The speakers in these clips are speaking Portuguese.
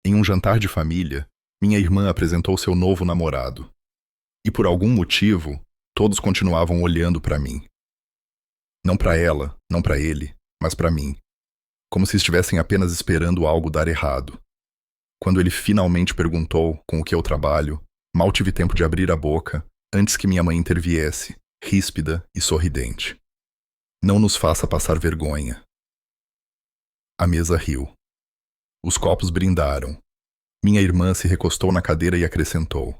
Em um jantar de família, minha irmã apresentou seu novo namorado. E por algum motivo, todos continuavam olhando para mim. Não para ela, não para ele, mas para mim. Como se estivessem apenas esperando algo dar errado. Quando ele finalmente perguntou com o que eu trabalho, mal tive tempo de abrir a boca antes que minha mãe interviesse, ríspida e sorridente. Não nos faça passar vergonha. A mesa riu. Os copos brindaram. Minha irmã se recostou na cadeira e acrescentou: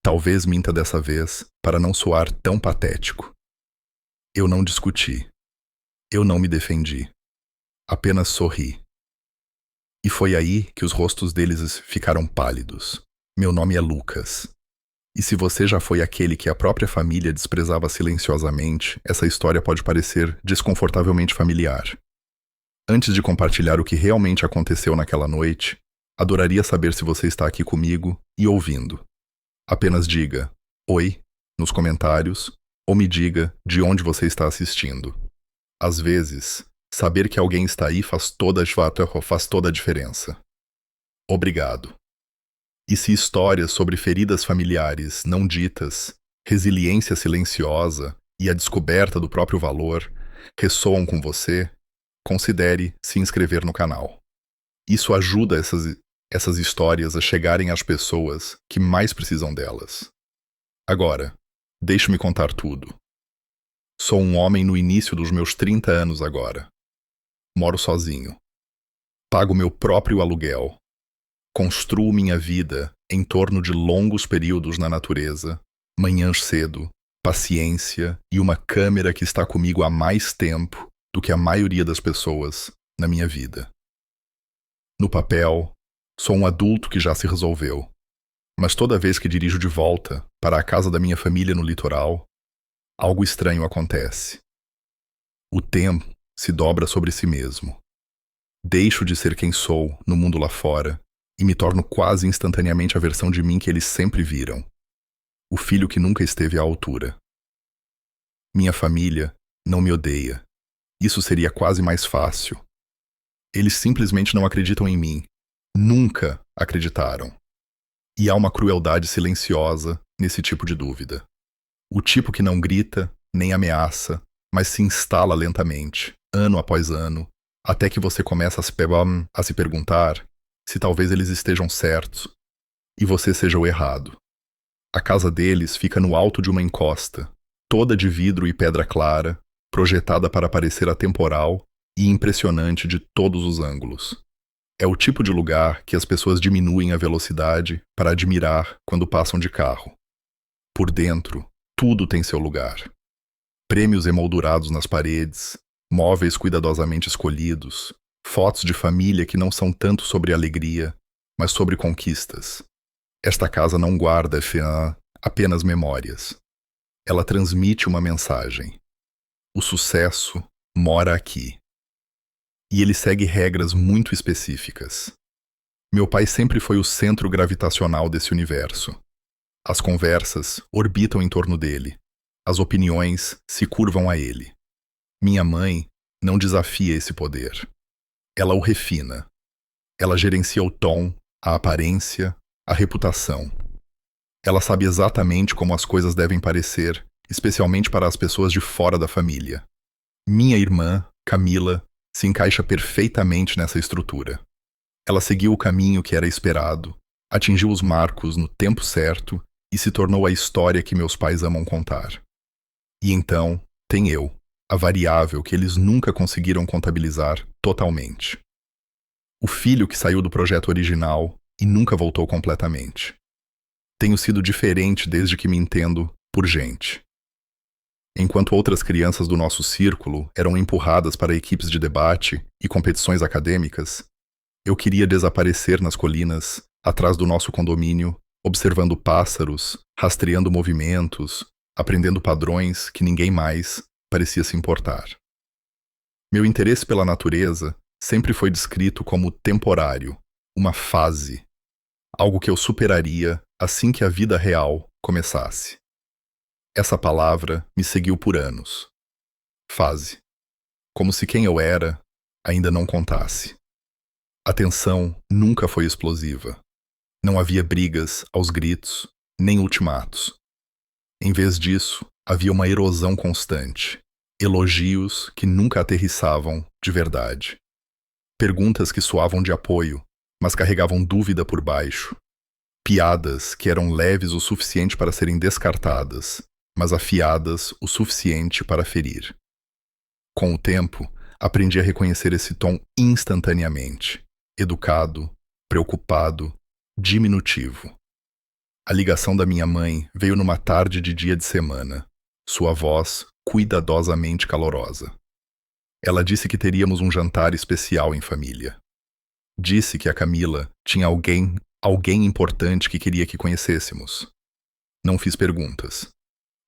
talvez minta dessa vez para não soar tão patético. Eu não discuti. Eu não me defendi. Apenas sorri. E foi aí que os rostos deles ficaram pálidos. Meu nome é Lucas. E se você já foi aquele que a própria família desprezava silenciosamente, essa história pode parecer desconfortavelmente familiar. Antes de compartilhar o que realmente aconteceu naquela noite, adoraria saber se você está aqui comigo e ouvindo. Apenas diga "Oi" nos comentários ou me diga de onde você está assistindo. Às vezes, saber que alguém está aí faz toda a diferença. Obrigado. E se histórias sobre feridas familiares não ditas, resiliência silenciosa e a descoberta do próprio valor ressoam com você, considere se inscrever no canal. Isso ajuda essas histórias a chegarem às pessoas que mais precisam delas. Agora, deixe-me contar tudo. Sou um homem no início dos meus 30 anos agora. Moro sozinho. Pago meu próprio aluguel. Construo minha vida em torno de longos períodos na natureza, manhãs cedo, paciência e uma câmera que está comigo há mais tempo do que a maioria das pessoas na minha vida. No papel, sou um adulto que já se resolveu, mas toda vez que dirijo de volta para a casa da minha família no litoral, algo estranho acontece. O tempo se dobra sobre si mesmo. Deixo de ser quem sou no mundo lá fora e me torno quase instantaneamente a versão de mim que eles sempre viram. O filho que nunca esteve à altura. Minha família não me odeia. Isso seria quase mais fácil. Eles simplesmente não acreditam em mim. Nunca acreditaram. E há uma crueldade silenciosa nesse tipo de dúvida. O tipo que não grita, nem ameaça, mas se instala lentamente, ano após ano, até que você começa a se perguntar se talvez eles estejam certos e você seja o errado. A casa deles fica no alto de uma encosta, toda de vidro e pedra clara, projetada para parecer atemporal e impressionante de todos os ângulos. É o tipo de lugar que as pessoas diminuem a velocidade para admirar quando passam de carro. Por dentro, tudo tem seu lugar. Prêmios emoldurados nas paredes, móveis cuidadosamente escolhidos, fotos de família que não são tanto sobre alegria, mas sobre conquistas. Esta casa não guarda apenas memórias. Ela transmite uma mensagem. O sucesso mora aqui. E ele segue regras muito específicas. Meu pai sempre foi o centro gravitacional desse universo. As conversas orbitam em torno dele. As opiniões se curvam a ele. Minha mãe não desafia esse poder. Ela o refina. Ela gerencia o tom, a aparência, a reputação. Ela sabe exatamente como as coisas devem parecer, especialmente para as pessoas de fora da família. Minha irmã, Camila, se encaixa perfeitamente nessa estrutura. Ela seguiu o caminho que era esperado, atingiu os marcos no tempo certo e se tornou a história que meus pais amam contar. E então, tem eu, a variável que eles nunca conseguiram contabilizar totalmente. O filho que saiu do projeto original e nunca voltou completamente. Tenho sido diferente desde que me entendo por gente. Enquanto outras crianças do nosso círculo eram empurradas para equipes de debate e competições acadêmicas, eu queria desaparecer nas colinas, atrás do nosso condomínio, observando pássaros, rastreando movimentos, aprendendo padrões que ninguém mais parecia se importar. Meu interesse pela natureza sempre foi descrito como temporário, uma fase, algo que eu superaria assim que a vida real começasse. Essa palavra me seguiu por anos. Fase. Como se quem eu era ainda não contasse. A tensão nunca foi explosiva. Não havia brigas aos gritos, nem ultimatos. Em vez disso, havia uma erosão constante, elogios que nunca aterrissavam de verdade. Perguntas que soavam de apoio, mas carregavam dúvida por baixo. Piadas que eram leves o suficiente para serem descartadas, mas afiadas o suficiente para ferir. Com o tempo, aprendi a reconhecer esse tom instantaneamente, educado, preocupado, diminutivo. A ligação da minha mãe veio numa tarde de dia de semana, sua voz cuidadosamente calorosa. Ela disse que teríamos um jantar especial em família. Disse que a Camila tinha alguém importante que queria que conhecêssemos. Não fiz perguntas.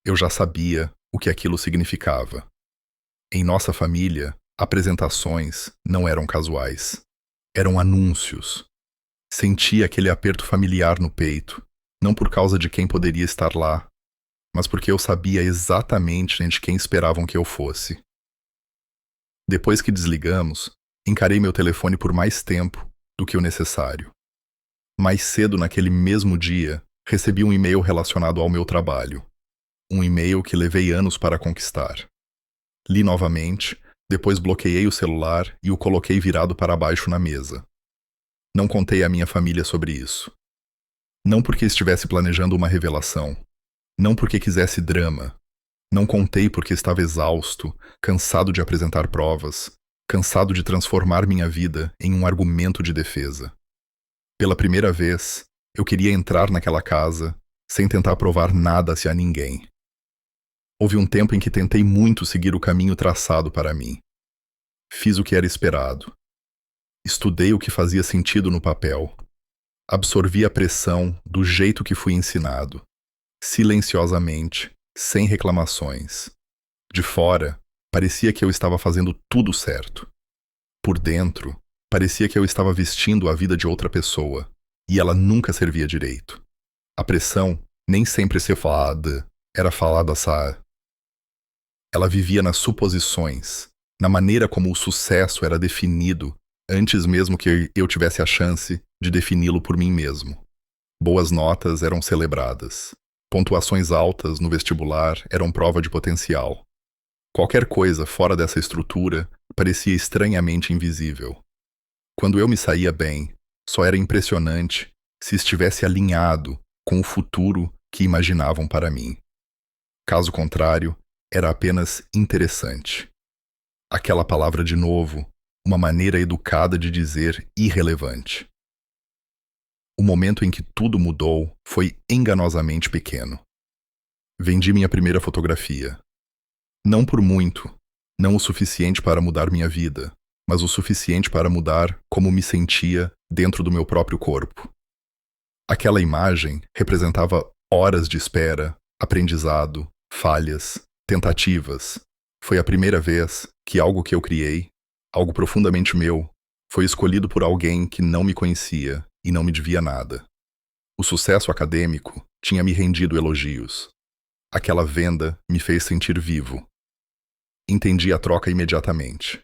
Eu já sabia o que aquilo significava. Em nossa família, apresentações não eram casuais. Eram anúncios. Senti aquele aperto familiar no peito, não por causa de quem poderia estar lá, mas porque eu sabia exatamente de quem esperavam que eu fosse. Depois que desligamos, encarei meu telefone por mais tempo do que o necessário. Mais cedo naquele mesmo dia, recebi um e-mail relacionado ao meu trabalho. Um e-mail que levei anos para conquistar. Li novamente, depois bloqueei o celular e o coloquei virado para baixo na mesa. Não contei à minha família sobre isso. Não porque estivesse planejando uma revelação. Não porque quisesse drama. Não contei porque estava exausto, cansado de apresentar provas, cansado de transformar minha vida em um argumento de defesa. Pela primeira vez, eu queria entrar naquela casa sem tentar provar nada a ninguém. Houve um tempo em que tentei muito seguir o caminho traçado para mim. Fiz o que era esperado. Estudei o que fazia sentido no papel. Absorvi a pressão do jeito que fui ensinado, silenciosamente, sem reclamações. De fora, parecia que eu estava fazendo tudo certo. Por dentro, parecia que eu estava vestindo a vida de outra pessoa, e ela nunca servia direito. A pressão nem sempre ser falada, era falada só. Ela vivia nas suposições, na maneira como o sucesso era definido, antes mesmo que eu tivesse a chance de defini-lo por mim mesmo. Boas notas eram celebradas. Pontuações altas no vestibular eram prova de potencial. Qualquer coisa fora dessa estrutura parecia estranhamente invisível. Quando eu me saía bem, só era impressionante se estivesse alinhado com o futuro que imaginavam para mim. Caso contrário, era apenas interessante. Aquela palavra de novo, uma maneira educada de dizer irrelevante. O momento em que tudo mudou foi enganosamente pequeno. Vendi minha primeira fotografia. Não por muito, não o suficiente para mudar minha vida, mas o suficiente para mudar como me sentia dentro do meu próprio corpo. Aquela imagem representava horas de espera, aprendizado, falhas, tentativas. Foi a primeira vez que algo que eu criei, algo profundamente meu, foi escolhido por alguém que não me conhecia e não me devia nada. O sucesso acadêmico tinha me rendido elogios. Aquela venda me fez sentir vivo. Entendi a troca imediatamente.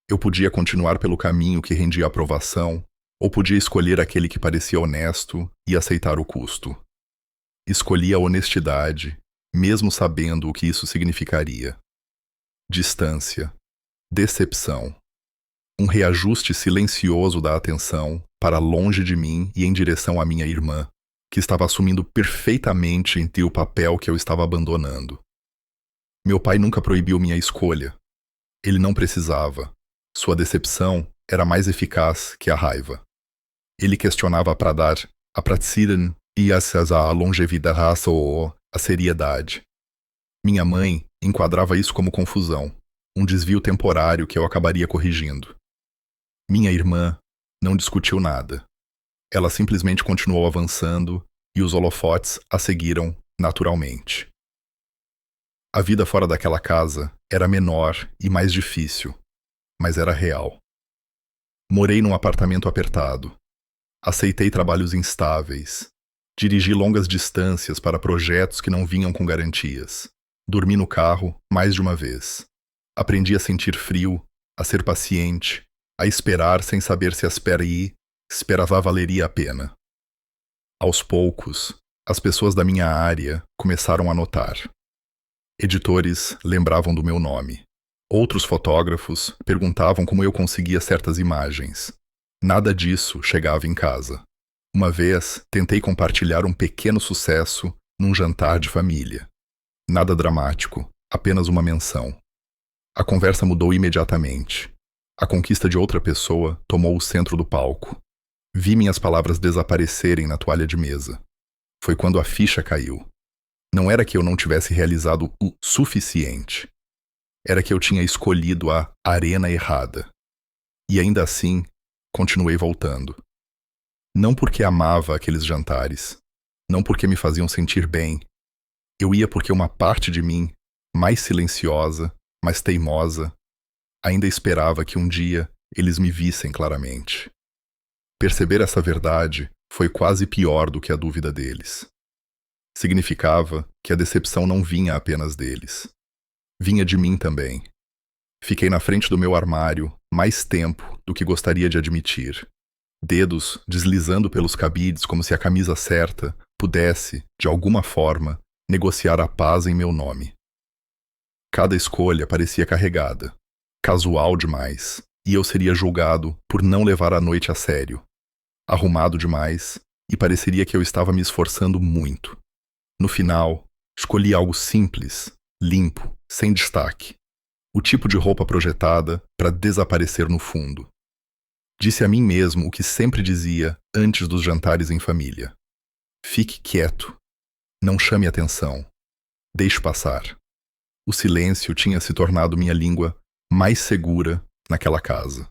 Eu podia continuar pelo caminho que rendia aprovação, ou podia escolher aquele que parecia honesto e aceitar o custo. Escolhi a honestidade, mesmo sabendo o que isso significaria. Distância, decepção, um reajuste silencioso da atenção para longe de mim e em direção à minha irmã, que estava assumindo perfeitamente o papel que eu estava abandonando. Meu pai nunca proibiu minha escolha. Ele não precisava. Sua decepção era mais eficaz que a raiva. Ele questionava para dar a praticidade e a longevidade ou a seriedade. Minha mãe enquadrava isso como confusão, um desvio temporário que eu acabaria corrigindo. Minha irmã não discutiu nada. Ela simplesmente continuou avançando e os holofotes a seguiram naturalmente. A vida fora daquela casa era menor e mais difícil, mas era real. Morei num apartamento apertado. Aceitei trabalhos instáveis. Dirigi longas distâncias para projetos que não vinham com garantias. Dormi no carro mais de uma vez. Aprendi a sentir frio, a ser paciente, a esperar sem saber se a espera valeria a pena. Aos poucos, as pessoas da minha área começaram a notar. Editores lembravam do meu nome. Outros fotógrafos perguntavam como eu conseguia certas imagens. Nada disso chegava em casa. Uma vez, tentei compartilhar um pequeno sucesso num jantar de família. Nada dramático, apenas uma menção. A conversa mudou imediatamente. A conquista de outra pessoa tomou o centro do palco. Vi minhas palavras desaparecerem na toalha de mesa. Foi quando a ficha caiu. Não era que eu não tivesse realizado o suficiente. Era que eu tinha escolhido a arena errada. E ainda assim, continuei voltando. Não porque amava aqueles jantares. Não porque me faziam sentir bem. Eu ia porque uma parte de mim, mais silenciosa, mais teimosa, ainda esperava que um dia eles me vissem claramente. Perceber essa verdade foi quase pior do que a dúvida deles. Significava que a decepção não vinha apenas deles. Vinha de mim também. Fiquei na frente do meu armário mais tempo do que gostaria de admitir. Dedos deslizando pelos cabides como se a camisa certa pudesse, de alguma forma, negociar a paz em meu nome. Cada escolha parecia carregada, casual demais, e eu seria julgado por não levar a noite a sério. Arrumado demais, e pareceria que eu estava me esforçando muito. No final, escolhi algo simples, limpo, sem destaque. O tipo de roupa projetada para desaparecer no fundo. Disse a mim mesmo o que sempre dizia antes dos jantares em família. Fique quieto. Não chame atenção. Deixe passar. O silêncio tinha se tornado minha língua mais segura naquela casa.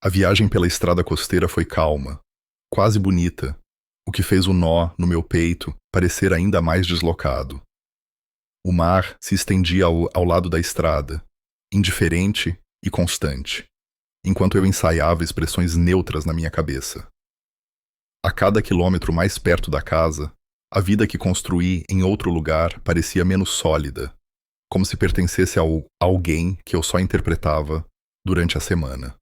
A viagem pela estrada costeira foi calma, quase bonita, o que fez o nó no meu peito parecer ainda mais deslocado. O mar se estendia ao lado da estrada, indiferente e constante, enquanto eu ensaiava expressões neutras na minha cabeça. A cada quilômetro mais perto da casa, a vida que construí em outro lugar parecia menos sólida, como se pertencesse a alguém que eu só interpretava durante a semana.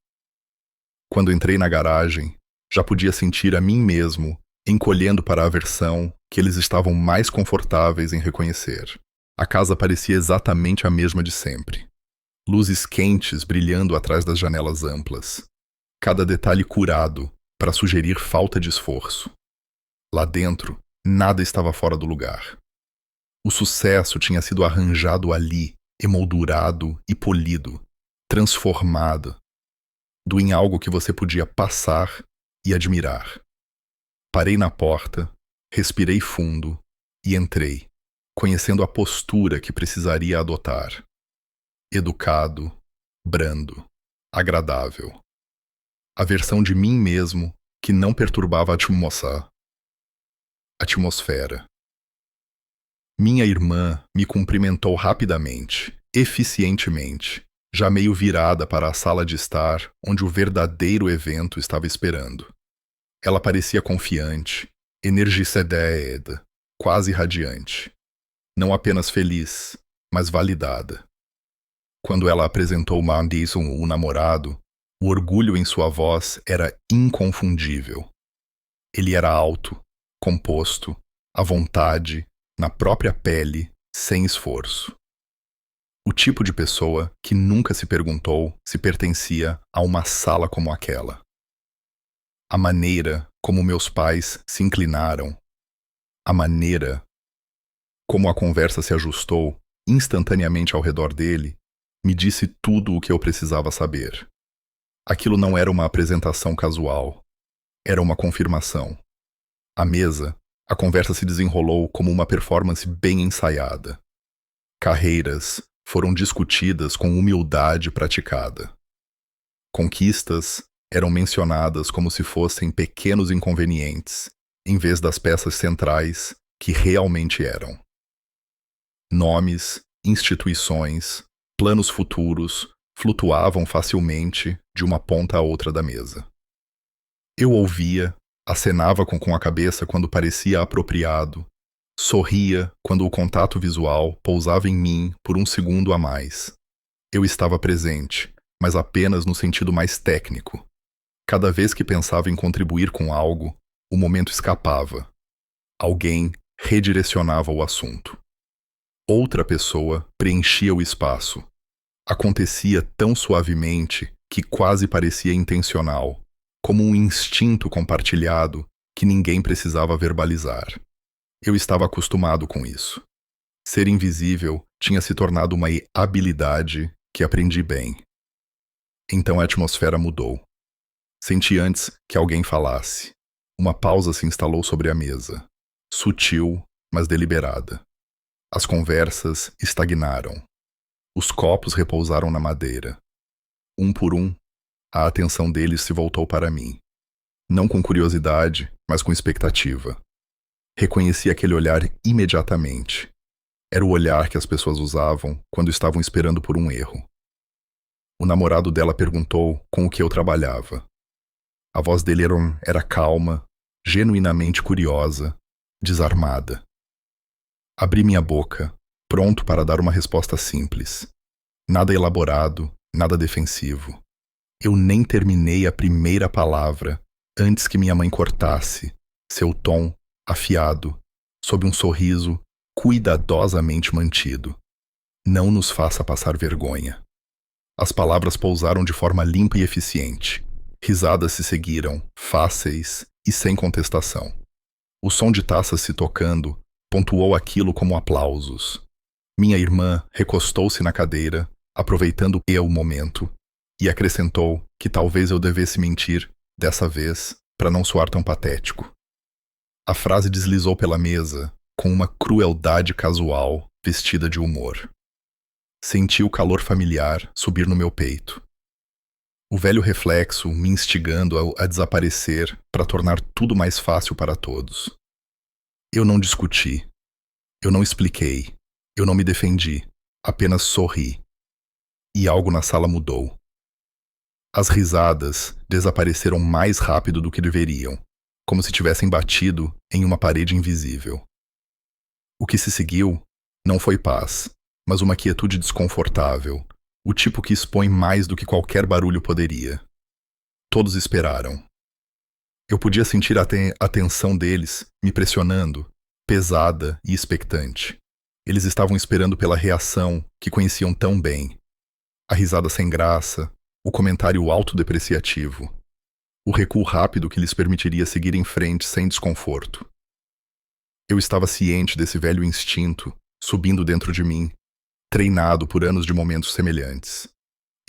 Quando entrei na garagem, já podia sentir a mim mesmo encolhendo para a versão que eles estavam mais confortáveis em reconhecer. A casa parecia exatamente a mesma de sempre. Luzes quentes brilhando atrás das janelas amplas. Cada detalhe curado para sugerir falta de esforço. Lá dentro, nada estava fora do lugar. O sucesso tinha sido arranjado ali, emoldurado e polido, transformado em algo que você podia passar e admirar. Parei na porta, respirei fundo e entrei, conhecendo a postura que precisaria adotar. Educado, brando, agradável. A versão de mim mesmo que não perturbava a atmosfera. Minha irmã me cumprimentou rapidamente, eficientemente, já meio virada para a sala de estar onde o verdadeiro evento estava esperando. Ela parecia confiante, energiceda, quase radiante. Não apenas feliz, mas validada. Quando ela apresentou Mandison, o namorado, o orgulho em sua voz era inconfundível. Ele era alto, composto, à vontade, na própria pele, sem esforço. O tipo de pessoa que nunca se perguntou se pertencia a uma sala como aquela. A maneira como meus pais se inclinaram, a maneira como a conversa se ajustou instantaneamente ao redor dele, me disse tudo o que eu precisava saber. Aquilo não era uma apresentação casual, era uma confirmação. À mesa, a conversa se desenrolou como uma performance bem ensaiada. Carreiras foram discutidas com humildade praticada. Conquistas eram mencionadas como se fossem pequenos inconvenientes, em vez das peças centrais que realmente eram. Nomes, instituições, planos futuros flutuavam facilmente de uma ponta a outra da mesa. Eu ouvia, acenava com a cabeça quando parecia apropriado, sorria quando o contato visual pousava em mim por um segundo a mais. Eu estava presente, mas apenas no sentido mais técnico. Cada vez que pensava em contribuir com algo, o momento escapava. Alguém redirecionava o assunto. Outra pessoa preenchia o espaço. Acontecia tão suavemente que quase parecia intencional, como um instinto compartilhado que ninguém precisava verbalizar. Eu estava acostumado com isso. Ser invisível tinha se tornado uma habilidade que aprendi bem. Então a atmosfera mudou. Senti antes que alguém falasse. Uma pausa se instalou sobre a mesa, sutil, mas deliberada. As conversas estagnaram. Os copos repousaram na madeira. Um por um, a atenção deles se voltou para mim. Não com curiosidade, mas com expectativa. Reconheci aquele olhar imediatamente. Era o olhar que as pessoas usavam quando estavam esperando por um erro. O namorado dela perguntou com o que eu trabalhava. A voz dele era calma, genuinamente curiosa, desarmada. Abri minha boca, pronto para dar uma resposta simples. Nada elaborado, nada defensivo. Eu nem terminei a primeira palavra antes que minha mãe cortasse, seu tom afiado, sob um sorriso cuidadosamente mantido. Não nos faça passar vergonha. As palavras pousaram de forma limpa e eficiente. Risadas se seguiram, fáceis e sem contestação. O som de taças se tocando pontuou aquilo como aplausos. Minha irmã recostou-se na cadeira, aproveitando o momento, e acrescentou que talvez eu devesse mentir, dessa vez, para não soar tão patético. A frase deslizou pela mesa com uma crueldade casual vestida de humor. Senti o calor familiar subir no meu peito. O velho reflexo me instigando a desaparecer para tornar tudo mais fácil para todos. Eu não discuti. Eu não expliquei. Eu não me defendi. Apenas sorri. E algo na sala mudou. As risadas desapareceram mais rápido do que deveriam, como se tivessem batido em uma parede invisível. O que se seguiu não foi paz, mas uma quietude desconfortável, o tipo que expõe mais do que qualquer barulho poderia. Todos esperaram. Eu podia sentir a tensão deles me pressionando, pesada e expectante. Eles estavam esperando pela reação que conheciam tão bem. A risada sem graça, o comentário autodepreciativo, o recuo rápido que lhes permitiria seguir em frente sem desconforto. Eu estava ciente desse velho instinto, subindo dentro de mim, treinado por anos de momentos semelhantes.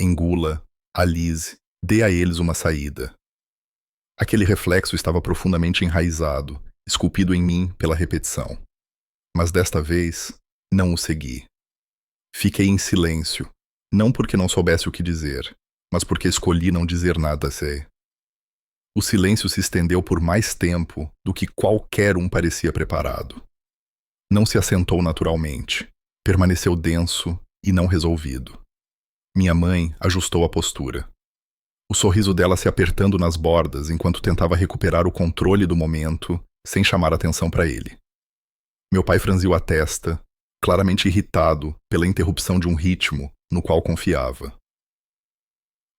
Engula, alise, dê a eles uma saída. Aquele reflexo estava profundamente enraizado, esculpido em mim pela repetição. Mas desta vez, não o segui. Fiquei em silêncio, não porque não soubesse o que dizer, mas porque escolhi não dizer nada a Zé. O silêncio se estendeu por mais tempo do que qualquer um parecia preparado. Não se assentou naturalmente, permaneceu denso e não resolvido. Minha mãe ajustou a postura. O sorriso dela se apertando nas bordas enquanto tentava recuperar o controle do momento sem chamar atenção para ele. Meu pai franziu a testa, claramente irritado pela interrupção de um ritmo no qual confiava.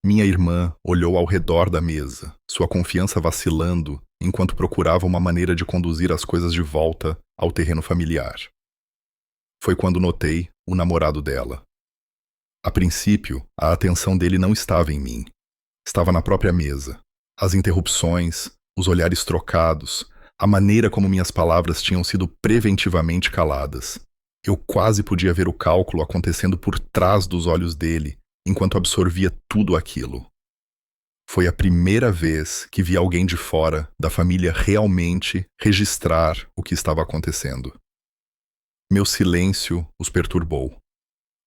Minha irmã olhou ao redor da mesa, sua confiança vacilando enquanto procurava uma maneira de conduzir as coisas de volta ao terreno familiar. Foi quando notei o namorado dela. A princípio, a atenção dele não estava em mim. Estava na própria mesa. As interrupções, os olhares trocados, a maneira como minhas palavras tinham sido preventivamente caladas. Eu quase podia ver o cálculo acontecendo por trás dos olhos dele, enquanto absorvia tudo aquilo. Foi a primeira vez que vi alguém de fora da família realmente registrar o que estava acontecendo. Meu silêncio os perturbou.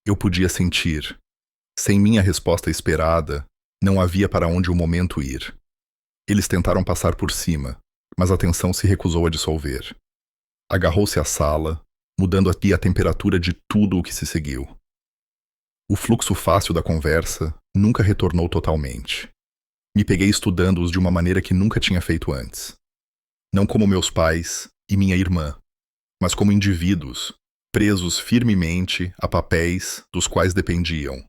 Eu podia sentir. Sem minha resposta esperada, não havia para onde o momento ir. Eles tentaram passar por cima, mas a tensão se recusou a dissolver. Agarrou-se à sala, mudando aqui a temperatura de tudo o que se seguiu. O fluxo fácil da conversa nunca retornou totalmente. Me peguei estudando-os de uma maneira que nunca tinha feito antes. Não como meus pais e minha irmã, mas como indivíduos, presos firmemente a papéis dos quais dependiam.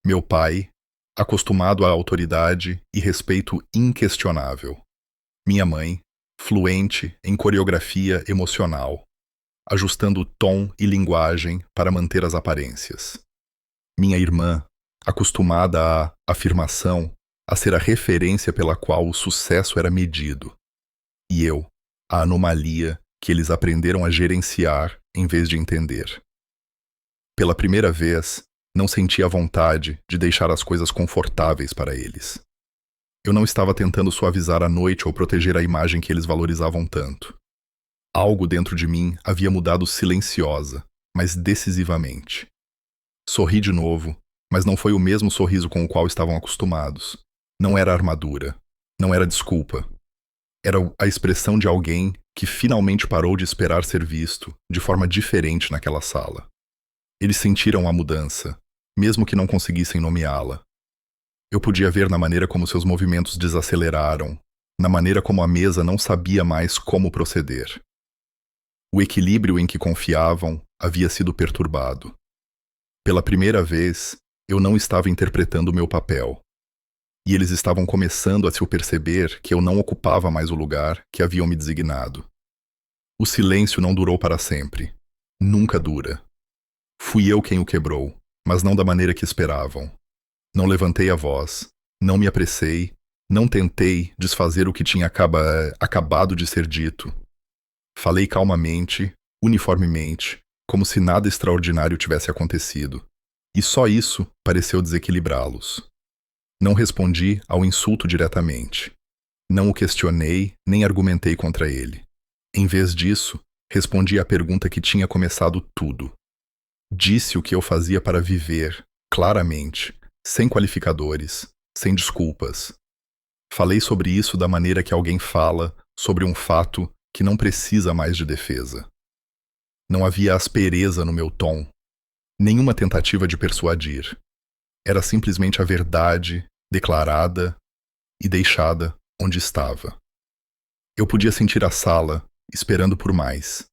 Meu pai, acostumado à autoridade e respeito inquestionável. Minha mãe, fluente em coreografia emocional, ajustando tom e linguagem para manter as aparências. Minha irmã, acostumada à afirmação, a ser a referência pela qual o sucesso era medido. E eu, a anomalia que eles aprenderam a gerenciar em vez de entender. Pela primeira vez, não senti a vontade de deixar as coisas confortáveis para eles. Eu não estava tentando suavizar a noite ou proteger a imagem que eles valorizavam tanto. Algo dentro de mim havia mudado silenciosa, mas decisivamente. Sorri de novo, mas não foi o mesmo sorriso com o qual estavam acostumados. Não era armadura. Não era desculpa. Era a expressão de alguém que finalmente parou de esperar ser visto de forma diferente naquela sala. Eles sentiram a mudança, mesmo que não conseguissem nomeá-la. Eu podia ver na maneira como seus movimentos desaceleraram, na maneira como a mesa não sabia mais como proceder. O equilíbrio em que confiavam havia sido perturbado. Pela primeira vez, eu não estava interpretando o meu papel. E eles estavam começando a se perceber que eu não ocupava mais o lugar que haviam me designado. O silêncio não durou para sempre. Nunca dura. Fui eu quem o quebrou, mas não da maneira que esperavam. Não levantei a voz, não me apressei, não tentei desfazer o que tinha acabado de ser dito. Falei calmamente, uniformemente, como se nada extraordinário tivesse acontecido. E só isso pareceu desequilibrá-los. Não respondi ao insulto diretamente. Não o questionei, nem argumentei contra ele. Em vez disso, respondi à pergunta que tinha começado tudo. Disse o que eu fazia para viver, claramente, sem qualificadores, sem desculpas. Falei sobre isso da maneira que alguém fala sobre um fato que não precisa mais de defesa. Não havia aspereza no meu tom, nenhuma tentativa de persuadir. Era simplesmente a verdade, declarada e deixada onde estava. Eu podia sentir a sala, esperando por mais.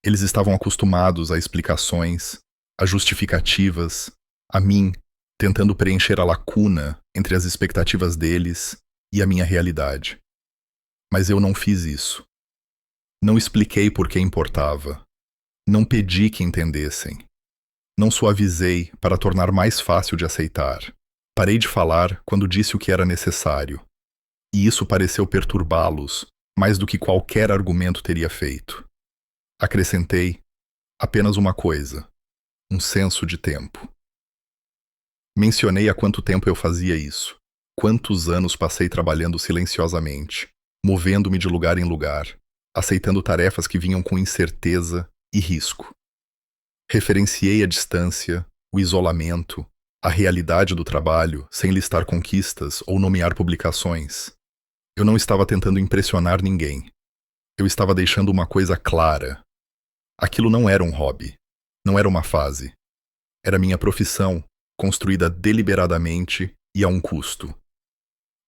Eles estavam acostumados a explicações, a justificativas, a mim, tentando preencher a lacuna entre as expectativas deles e a minha realidade. Mas eu não fiz isso. Não expliquei por que importava. Não pedi que entendessem. Não suavizei para tornar mais fácil de aceitar. Parei de falar quando disse o que era necessário. E isso pareceu perturbá-los mais do que qualquer argumento teria feito. Acrescentei apenas uma coisa: um senso de tempo. Mencionei há quanto tempo eu fazia isso. Quantos anos passei trabalhando silenciosamente, movendo-me de lugar em lugar, aceitando tarefas que vinham com incerteza e risco. Referenciei a distância, o isolamento, a realidade do trabalho, sem listar conquistas ou nomear publicações. Eu não estava tentando impressionar ninguém. Eu estava deixando uma coisa clara. Aquilo não era um hobby. Não era uma fase. Era minha profissão, construída deliberadamente e a um custo.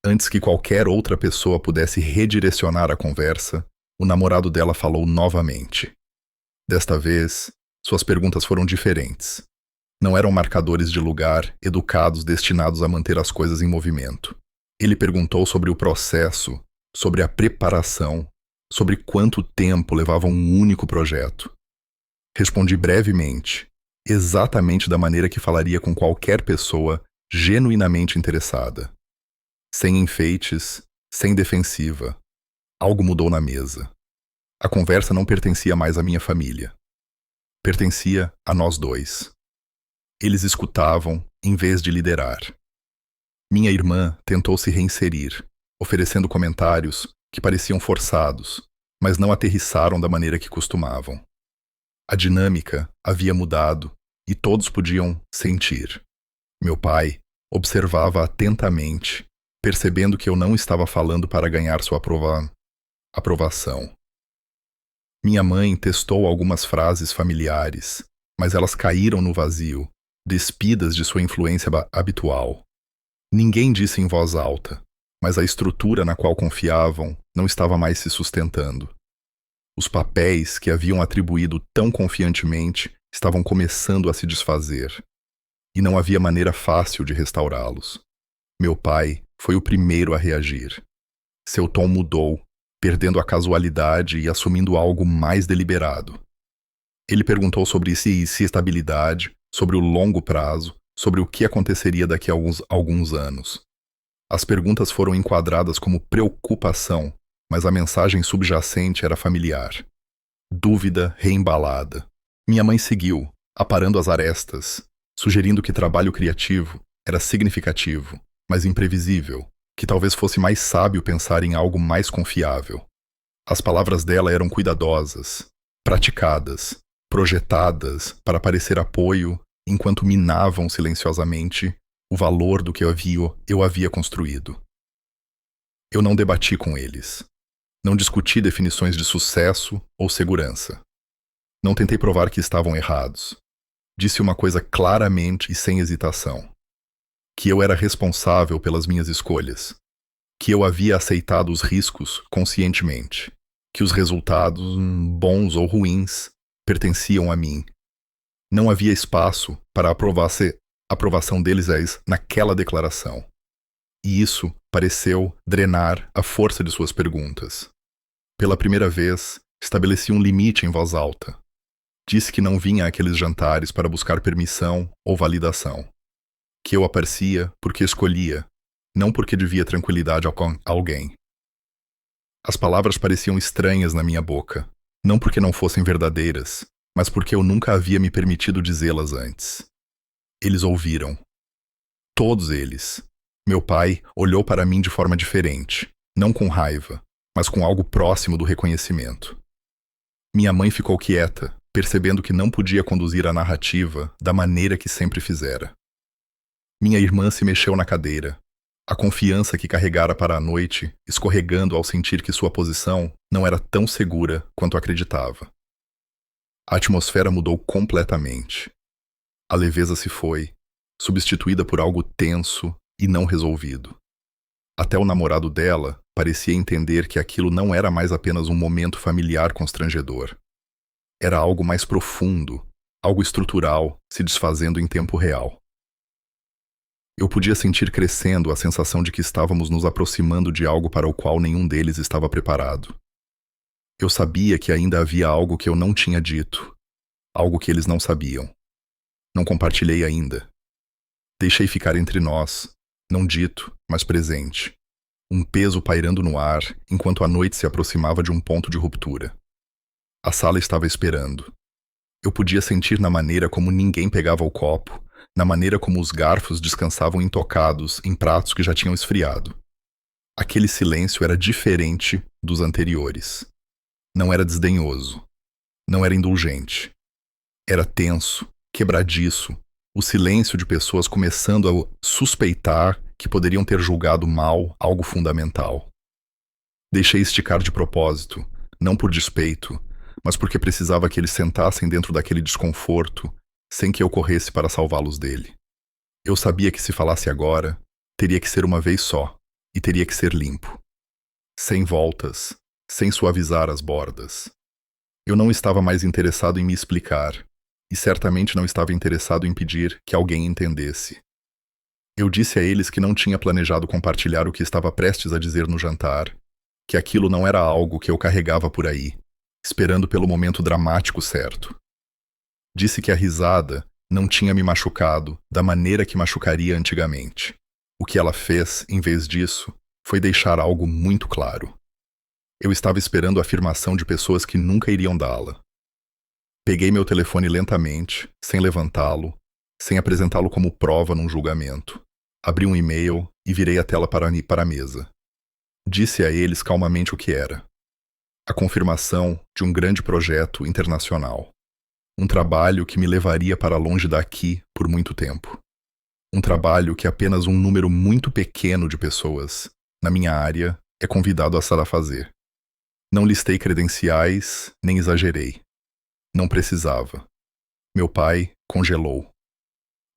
Antes que qualquer outra pessoa pudesse redirecionar a conversa, o namorado dela falou novamente. Desta vez, suas perguntas foram diferentes. Não eram marcadores de lugar educados destinados a manter as coisas em movimento. Ele perguntou sobre o processo, sobre a preparação, sobre quanto tempo levava um único projeto. Respondi brevemente, exatamente da maneira que falaria com qualquer pessoa genuinamente interessada. Sem enfeites, sem defensiva. Algo mudou na mesa. A conversa não pertencia mais à minha família. Pertencia a nós dois. Eles escutavam em vez de liderar. Minha irmã tentou se reinserir, oferecendo comentários que pareciam forçados, mas não aterrissaram da maneira que costumavam. A dinâmica havia mudado e todos podiam sentir. Meu pai observava atentamente, percebendo que eu não estava falando para ganhar sua aprovação. Minha mãe testou algumas frases familiares, mas elas caíram no vazio, despidas de sua influência habitual. Ninguém disse em voz alta, mas a estrutura na qual confiavam não estava mais se sustentando. Os papéis que haviam atribuído tão confiantemente estavam começando a se desfazer. e não havia maneira fácil de restaurá-los. Meu pai foi o primeiro a reagir. Seu tom mudou, perdendo a casualidade e assumindo algo mais deliberado. Ele perguntou sobre se estabilidade, sobre o longo prazo, sobre o que aconteceria daqui a alguns anos. As perguntas foram enquadradas como preocupação, mas a mensagem subjacente era familiar. Dúvida reembalada. Minha mãe seguiu, aparando as arestas, sugerindo que trabalho criativo era significativo, mas imprevisível, que talvez fosse mais sábio pensar em algo mais confiável. As palavras dela eram cuidadosas, praticadas, projetadas para parecer apoio, enquanto minavam silenciosamente o valor do que eu havia construído. Eu não debati com eles. Não discuti definições de sucesso ou segurança. Não tentei provar que estavam errados. Disse uma coisa claramente e sem hesitação: que eu era responsável pelas minhas escolhas, que eu havia aceitado os riscos conscientemente, que os resultados, bons ou ruins, pertenciam a mim. Não havia espaço para a aprovação deles naquela declaração. E isso pareceu drenar a força de suas perguntas. Pela primeira vez, estabeleci um limite em voz alta. Disse que não vinha àqueles jantares para buscar permissão ou validação. Que eu aparecia porque escolhia, não porque devia tranquilidade a alguém. As palavras pareciam estranhas na minha boca, não porque não fossem verdadeiras, mas porque eu nunca havia me permitido dizê-las antes. Eles ouviram. Todos eles. Meu pai olhou para mim de forma diferente, não com raiva, mas com algo próximo do reconhecimento. Minha mãe ficou quieta, percebendo que não podia conduzir a narrativa da maneira que sempre fizera. Minha irmã se mexeu na cadeira, a confiança que carregara para a noite, escorregando ao sentir que sua posição não era tão segura quanto acreditava. A atmosfera mudou completamente. A leveza se foi, substituída por algo tenso e não resolvido. Até o namorado dela parecia entender que aquilo não era mais apenas um momento familiar constrangedor. Era algo mais profundo, algo estrutural, se desfazendo em tempo real. Eu podia sentir crescendo a sensação de que estávamos nos aproximando de algo para o qual nenhum deles estava preparado. Eu sabia que ainda havia algo que eu não tinha dito, algo que eles não sabiam. Não compartilhei ainda. Deixei ficar entre nós, não dito, mas presente. Um peso pairando no ar enquanto a noite se aproximava de um ponto de ruptura. A sala estava esperando. Eu podia sentir na maneira como ninguém pegava o copo, na maneira como os garfos descansavam intocados em pratos que já tinham esfriado. Aquele silêncio era diferente dos anteriores. Não era desdenhoso. Não era indulgente. Era tenso, quebradiço, o silêncio de pessoas começando a suspeitar que poderiam ter julgado mal algo fundamental. Deixei esticar de propósito, não por despeito, mas porque precisava que eles sentassem dentro daquele desconforto, sem que eu corresse para salvá-los dele. Eu sabia que se falasse agora, teria que ser uma vez só, e teria que ser limpo. Sem voltas, sem suavizar as bordas. Eu não estava mais interessado em me explicar, e certamente não estava interessado em pedir que alguém entendesse. Eu disse a eles que não tinha planejado compartilhar o que estava prestes a dizer no jantar, que aquilo não era algo que eu carregava por aí, esperando pelo momento dramático certo. Disse que a risada não tinha me machucado da maneira que machucaria antigamente. O que ela fez, em vez disso, foi deixar algo muito claro. Eu estava esperando a afirmação de pessoas que nunca iriam dá-la. Peguei meu telefone lentamente, sem levantá-lo, sem apresentá-lo como prova num julgamento. Abri um e-mail e virei a tela para a mesa. Disse a eles calmamente o que era. A confirmação de um grande projeto internacional. Um trabalho que me levaria para longe daqui por muito tempo. Um trabalho que apenas um número muito pequeno de pessoas, na minha área, é convidado a fazer. Não listei credenciais, nem exagerei. Não precisava. Meu pai congelou.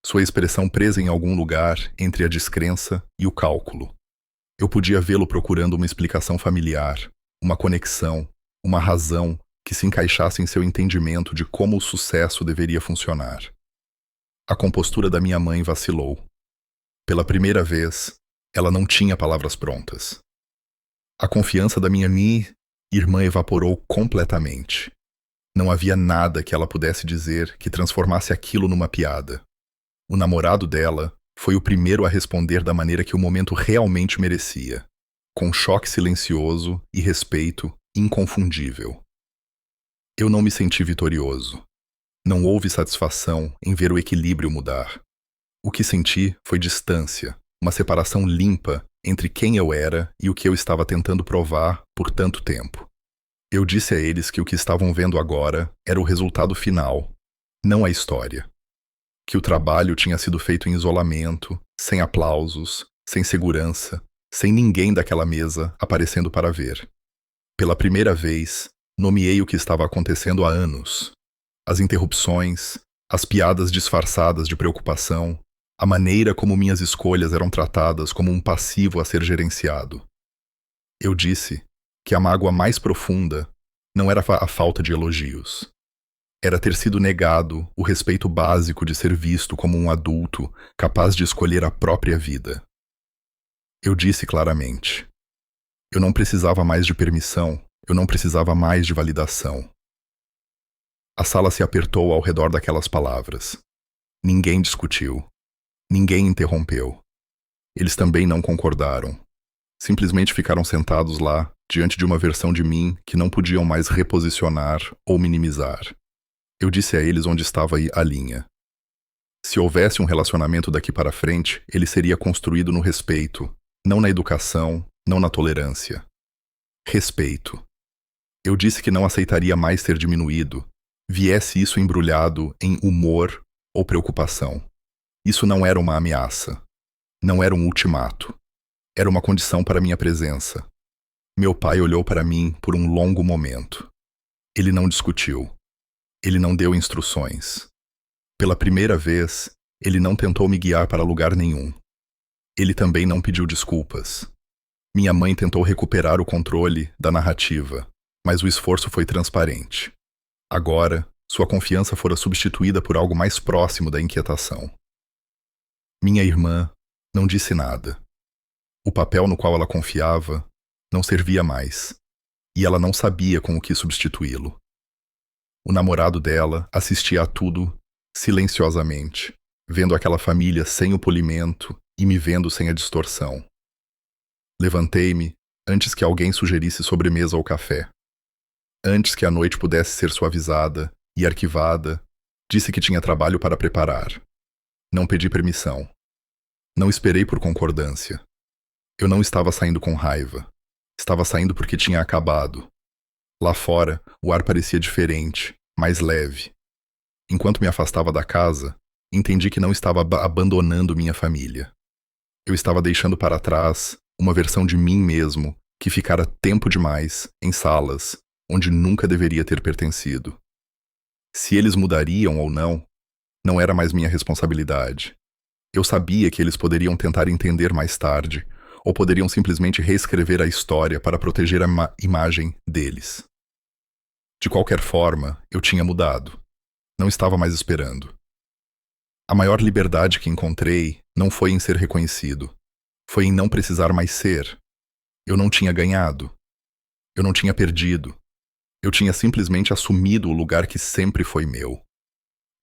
Sua expressão presa em algum lugar entre a descrença e o cálculo. Eu podia vê-lo procurando uma explicação familiar, uma conexão, uma razão que se encaixasse em seu entendimento de como o sucesso deveria funcionar. A compostura da minha mãe vacilou. Pela primeira vez, ela não tinha palavras prontas. A confiança da minha irmã evaporou completamente. Não havia nada que ela pudesse dizer que transformasse aquilo numa piada. O namorado dela foi o primeiro a responder da maneira que o momento realmente merecia, com choque silencioso e respeito inconfundível. Eu não me senti vitorioso. Não houve satisfação em ver o equilíbrio mudar. O que senti foi distância, uma separação limpa entre quem eu era e o que eu estava tentando provar por tanto tempo. Eu disse a eles que o que estavam vendo agora era o resultado final, não a história. Que o trabalho tinha sido feito em isolamento, sem aplausos, sem segurança, sem ninguém daquela mesa aparecendo para ver. Pela primeira vez, nomeei o que estava acontecendo há anos. As interrupções, as piadas disfarçadas de preocupação, a maneira como minhas escolhas eram tratadas como um passivo a ser gerenciado. Eu disse que a mágoa mais profunda não era a falta de elogios. Era ter sido negado o respeito básico de ser visto como um adulto capaz de escolher a própria vida. Eu disse claramente. Eu não precisava mais de permissão, eu não precisava mais de validação. A sala se apertou ao redor daquelas palavras. Ninguém discutiu. Ninguém interrompeu. Eles também não concordaram. Simplesmente ficaram sentados lá, diante de uma versão de mim que não podiam mais reposicionar ou minimizar. Eu disse a eles onde estava a linha. Se houvesse um relacionamento daqui para frente, ele seria construído no respeito, não na educação, não na tolerância. Respeito. Eu disse que não aceitaria mais ser diminuído, viesse isso embrulhado em humor ou preocupação. Isso não era uma ameaça. Não era um ultimato. Era uma condição para minha presença. Meu pai olhou para mim por um longo momento. Ele não discutiu. Ele não deu instruções. Pela primeira vez, ele não tentou me guiar para lugar nenhum. Ele também não pediu desculpas. Minha mãe tentou recuperar o controle da narrativa, mas o esforço foi transparente. Agora, sua confiança fora substituída por algo mais próximo da inquietação. Minha irmã não disse nada. O papel no qual ela confiava não servia mais, e ela não sabia com o que substituí-lo. O namorado dela assistia a tudo silenciosamente, vendo aquela família sem o polimento e me vendo sem a distorção. Levantei-me antes que alguém sugerisse sobremesa ou café. Antes que a noite pudesse ser suavizada e arquivada, disse que tinha trabalho para preparar. Não pedi permissão. Não esperei por concordância. Eu não estava saindo com raiva. Estava saindo porque tinha acabado. Lá fora, o ar parecia diferente, mais leve. Enquanto me afastava da casa, entendi que não estava abandonando minha família. Eu estava deixando para trás uma versão de mim mesmo que ficara tempo demais em salas onde nunca deveria ter pertencido. Se eles mudariam ou não, não era mais minha responsabilidade. Eu sabia que eles poderiam tentar entender mais tarde, ou poderiam simplesmente reescrever a história para proteger a imagem deles. De qualquer forma, eu tinha mudado. Não estava mais esperando. A maior liberdade que encontrei não foi em ser reconhecido. Foi em não precisar mais ser. Eu não tinha ganhado. Eu não tinha perdido. Eu tinha simplesmente assumido o lugar que sempre foi meu.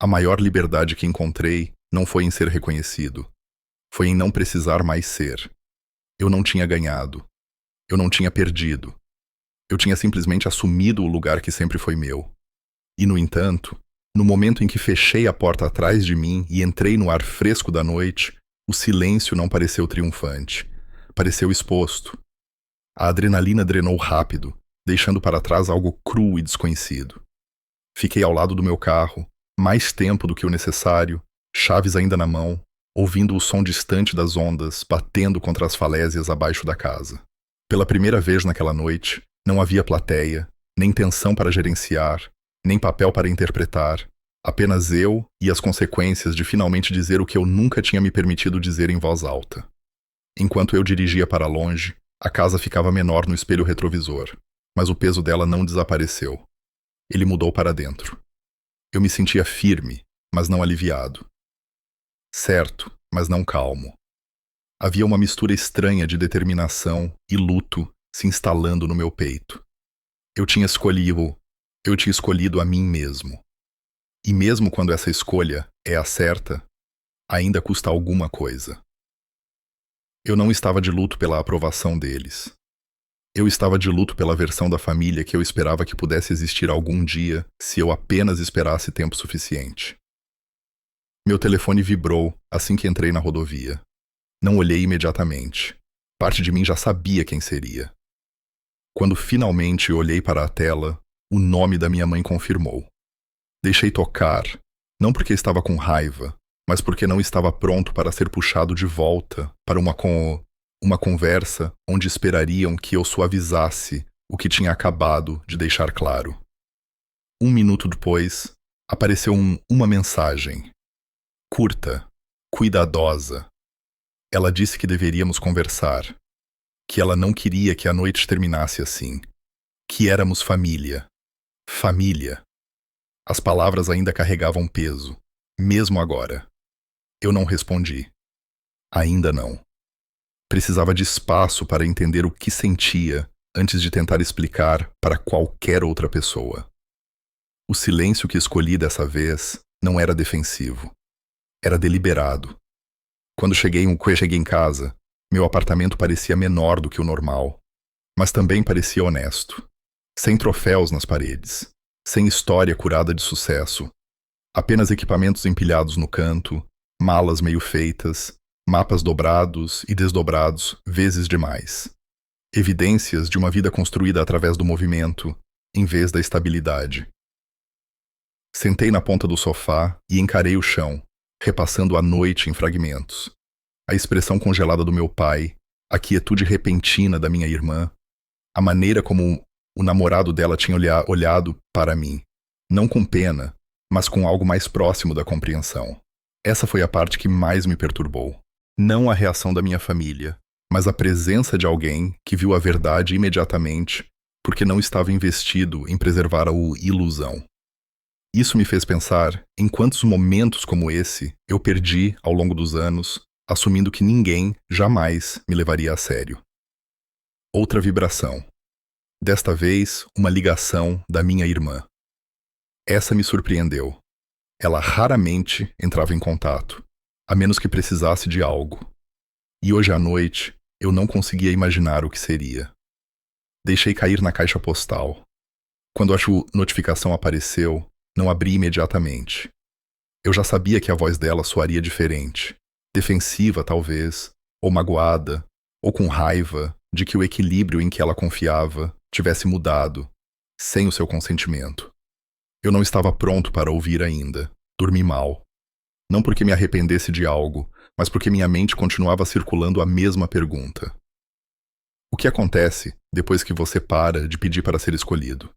A maior liberdade que encontrei não foi em ser reconhecido. Foi em não precisar mais ser. Eu não tinha ganhado. Eu não tinha perdido. Eu tinha simplesmente assumido o lugar que sempre foi meu. E, no entanto, no momento em que fechei a porta atrás de mim e entrei no ar fresco da noite, o silêncio não pareceu triunfante. Pareceu exposto. A adrenalina drenou rápido, deixando para trás algo cru e desconhecido. Fiquei ao lado do meu carro, mais tempo do que o necessário, chaves ainda na mão, ouvindo o som distante das ondas batendo contra as falésias abaixo da casa. Pela primeira vez naquela noite, não havia plateia, nem tensão para gerenciar, nem papel para interpretar, apenas eu e as consequências de finalmente dizer o que eu nunca tinha me permitido dizer em voz alta. Enquanto eu dirigia para longe, a casa ficava menor no espelho retrovisor, mas o peso dela não desapareceu. Ele mudou para dentro. Eu me sentia firme, mas não aliviado. certo, mas não calmo. Havia uma mistura estranha de determinação e luto se instalando no meu peito. Eu tinha escolhido, eu tinha escolhido a mim mesmo. E mesmo quando essa escolha é a certa, ainda custa alguma coisa. Eu não estava de luto pela aprovação deles. Eu estava de luto pela versão da família que eu esperava que pudesse existir algum dia se eu apenas esperasse tempo suficiente. Meu telefone vibrou assim que entrei na rodovia. Não olhei imediatamente. Parte de mim já sabia quem seria. Quando finalmente olhei para a tela, o nome da minha mãe confirmou. Deixei tocar, não porque estava com raiva, mas porque não estava pronto para ser puxado de volta para uma conversa onde esperariam que eu suavizasse o que tinha acabado de deixar claro. 1 minuto depois, apareceu uma mensagem. Curta, cuidadosa. Ela disse que deveríamos conversar, que ela não queria que a noite terminasse assim, que éramos família. Família. As palavras ainda carregavam peso, mesmo agora. Eu não respondi. Ainda não. Precisava de espaço para entender o que sentia antes de tentar explicar para qualquer outra pessoa. O silêncio que escolhi dessa vez não era defensivo. Era deliberado. Quando cheguei em casa, meu apartamento parecia menor do que o normal, mas também parecia honesto. Sem troféus nas paredes, sem história curada de sucesso, apenas equipamentos empilhados no canto, malas meio feitas, mapas dobrados e desdobrados vezes demais. Evidências de uma vida construída através do movimento, em vez da estabilidade. Sentei na ponta do sofá e encarei o chão, repassando a noite em fragmentos. A expressão congelada do meu pai, a quietude repentina da minha irmã, a maneira como o namorado dela tinha olhado para mim, não com pena, mas com algo mais próximo da compreensão. Essa foi a parte que mais me perturbou. Não a reação da minha família, mas a presença de alguém que viu a verdade imediatamente porque não estava investido em preservar a ilusão. Isso me fez pensar em quantos momentos como esse eu perdi ao longo dos anos, assumindo que ninguém jamais me levaria a sério. Outra vibração. Desta vez, uma ligação da minha irmã. Essa me surpreendeu. Ela raramente entrava em contato, a menos que precisasse de algo. E hoje à noite, eu não conseguia imaginar o que seria. Deixei cair na caixa postal. Quando a notificação apareceu, não abri imediatamente. Eu já sabia que a voz dela soaria diferente. Defensiva, talvez, ou magoada, ou com raiva de que o equilíbrio em que ela confiava tivesse mudado, sem o seu consentimento. Eu não estava pronto para ouvir ainda. Dormi mal. Não porque me arrependesse de algo, mas porque minha mente continuava circulando a mesma pergunta. O que acontece depois que você para de pedir para ser escolhido?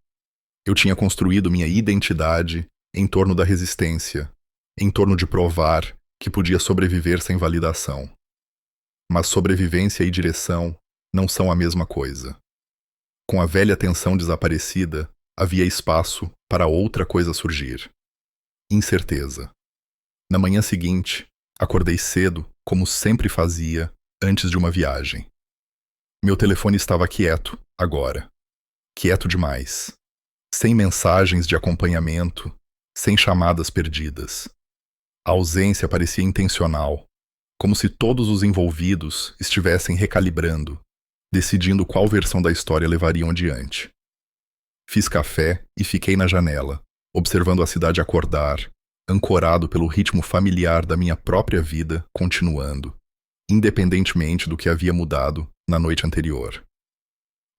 Eu tinha construído minha identidade em torno da resistência, em torno de provar que podia sobreviver sem validação. Mas sobrevivência e direção não são a mesma coisa. Com a velha tensão desaparecida, havia espaço para outra coisa surgir. Incerteza. Na manhã seguinte, acordei cedo, como sempre fazia, antes de uma viagem. Meu telefone estava quieto, agora. Quieto demais. Sem mensagens de acompanhamento, sem chamadas perdidas. A ausência parecia intencional, como se todos os envolvidos estivessem recalibrando, decidindo qual versão da história levariam adiante. Fiz café e fiquei na janela, observando a cidade acordar, ancorado pelo ritmo familiar da minha própria vida continuando, independentemente do que havia mudado na noite anterior.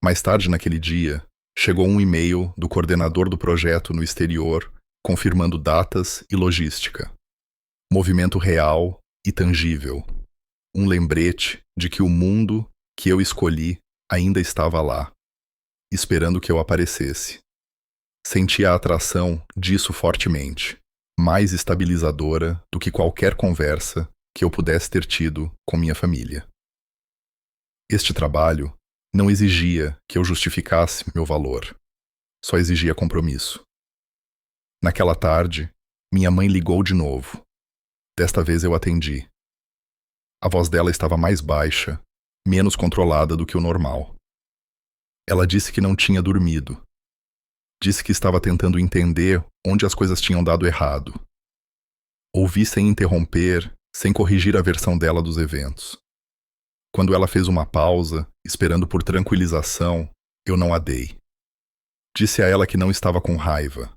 Mais tarde naquele dia, chegou um e-mail do coordenador do projeto no exterior, confirmando datas e logística. Movimento real e tangível. Um lembrete de que o mundo que eu escolhi ainda estava lá, esperando que eu aparecesse. Senti a atração disso fortemente, mais estabilizadora do que qualquer conversa que eu pudesse ter tido com minha família. Este trabalho não exigia que eu justificasse meu valor, só exigia compromisso. Naquela tarde, minha mãe ligou de novo. Desta vez eu atendi. A voz dela estava mais baixa, menos controlada do que o normal. Ela disse que não tinha dormido. Disse que estava tentando entender onde as coisas tinham dado errado. Ouvi sem interromper, sem corrigir a versão dela dos eventos. Quando ela fez uma pausa, esperando por tranquilização, eu não a dei. Disse a ela que não estava com raiva.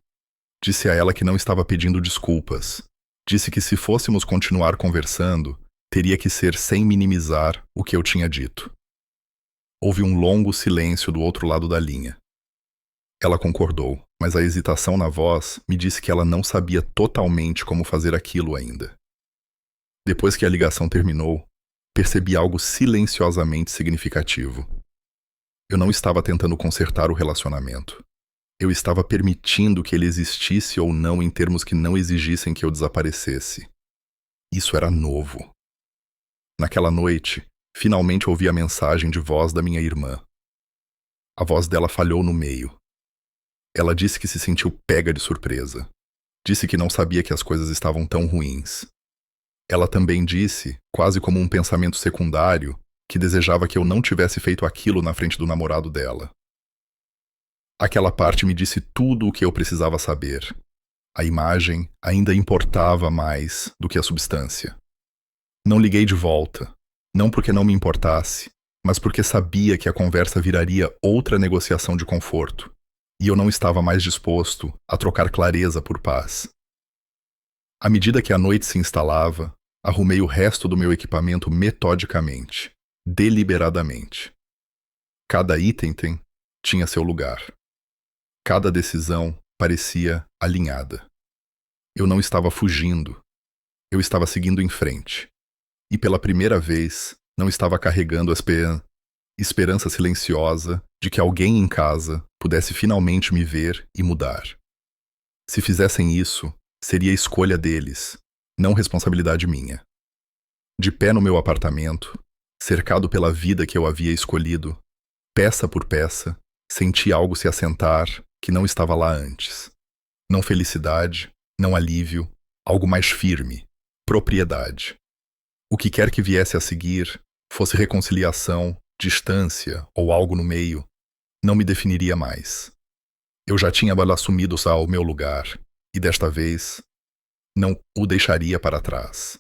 Disse a ela que não estava pedindo desculpas. Disse que se fôssemos continuar conversando, teria que ser sem minimizar o que eu tinha dito. Houve um longo silêncio do outro lado da linha. Ela concordou, mas a hesitação na voz me disse que ela não sabia totalmente como fazer aquilo ainda. Depois que a ligação terminou, percebi algo silenciosamente significativo. Eu não estava tentando consertar o relacionamento. Eu estava permitindo que ele existisse ou não em termos que não exigissem que eu desaparecesse. Isso era novo. Naquela noite, finalmente ouvi a mensagem de voz da minha irmã. A voz dela falhou no meio. Ela disse que se sentiu pega de surpresa. Disse que não sabia que as coisas estavam tão ruins. Ela também disse, quase como um pensamento secundário, que desejava que eu não tivesse feito aquilo na frente do namorado dela. Aquela parte me disse tudo o que eu precisava saber. A imagem ainda importava mais do que a substância. Não liguei de volta, não porque não me importasse, mas porque sabia que a conversa viraria outra negociação de conforto, e eu não estava mais disposto a trocar clareza por paz. À medida que a noite se instalava, arrumei o resto do meu equipamento metodicamente, deliberadamente. Cada item tinha seu lugar. Cada decisão parecia alinhada. Eu não estava fugindo. Eu estava seguindo em frente. E pela primeira vez, não estava carregando a esperança silenciosa de que alguém em casa pudesse finalmente me ver e mudar. Se fizessem isso, seria escolha deles, não responsabilidade minha. De pé no meu apartamento, cercado pela vida que eu havia escolhido, peça por peça, senti algo se assentar que não estava lá antes. Não felicidade, não alívio, algo mais firme, propriedade. O que quer que viesse a seguir, fosse reconciliação, distância ou algo no meio, não me definiria mais. Eu já tinha assumido ao meu lugar, e desta vez, não o deixaria para trás.